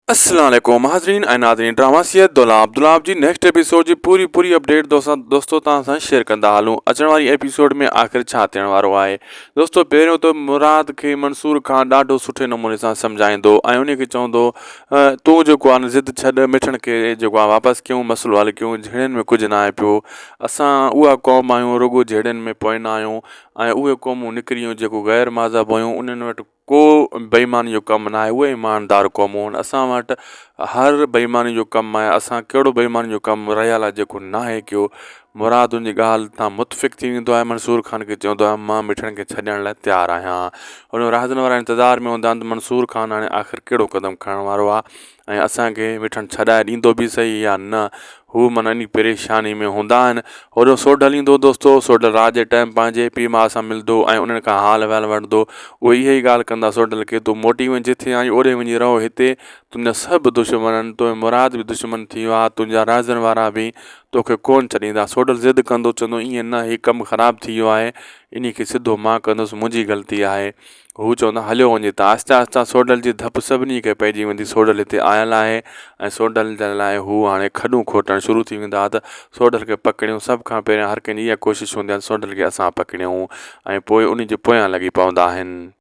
अस्सलाम वालेकुम हाज़रीन ऐं नाज़रीन ड्रामा सियत दुलाब जी नेक्स्ट एपिसोड जी पूरी अपडेट दोस्तों तव्हां सां शेयर कंदा हलूं। अचण वारी एपिसोड में आख़िर छा थियण वारो आहे दोस्तों। पहिरियों त मुराद खे मंसूर खान ॾाढो सुठे नमूने सां सम्झाईंदो ऐं उन खे चवंदो तूं जेको आहे न ज़िद छॾ, मिठण खे जेको आहे वापसि कयूं, मसइलो हल कयूं, जहिड़नि में कुझु न आहे पियो। असां उहा क़ौम आहियूं रुॻो जहिड़नि में पोइना आहियूं ऐं उहे क़ौमूं निकिरी वियूं जेको ग़ैर माज़हब हुयूं, उन्हनि वटि को बेईमानी जो कमु न आहे, उहे ईमानदार क़ौमूं आहिनि। असां वटि हर बेईमानी जो कमु आहे, असां कहिड़ो बेईमानी जो कमु रहियल आहे जेको न आहे कयो। मुराद उनजी ॻाल्हि तां मुतफ़िक़ थी वेंदो आहे, मंसूर खान खे चवंदो आहे मां मिठण खे छॾण लाइ तयारु आहियां। हुन राज़नि वारा इंतज़ार में हूंदा आहिनि त मंसूर खान हाणे आख़िर कहिड़ो क़दम खणण वारो आहे ऐं असांखे मिठण छॾाए ॾींदो बि सही या न। हू माना इन परेशानी में हूंदा आहिनि। होॾो सोडल ईंदो दोस्तों, सोडल राति जे टाइम पंहिंजे पीउ माउ सां मिलंदो ऐं उन्हनि खां हाल वहिल वठंदो। उहे इहा ई ॻाल्हि कंदा सोडल खे, तूं मोटी वञ जिथे आई ओॾे वञी रहो, हिते तुंहिंजा सभु दुश्मन, तुंहिंजो मुराद बि दुश्मन थी वियो आहे, तुंहिंजा राज़नि वारा बि तोखे कोन छॾींदा। सोडल ज़िद कंदो, चवंदो ईअं न, हीउ कमु ख़राबु थी वियो आहे, इन खे सिधो मां कंदुसि, मुंहिंजी ग़लती आहे। हू चवंदा हलियो वञे त आहिस्ता आहिस्ता सोडल जी धप सभिनी खे पइजी वेंदी। सोडल हिते आयल आहे ऐं सोडल जे लाइ हू हाणे खॾूं खोटणु शुरू थी वेंदा त सोडल खे पकड़ियूं। सभ खां पहिरियां हर कंहिंजी इहा कोशिशि हूंदी आहे सोडल खे असां पकड़ियूं ऐं पोइ उन जे पोयां लॻी पवंदा आहिनि।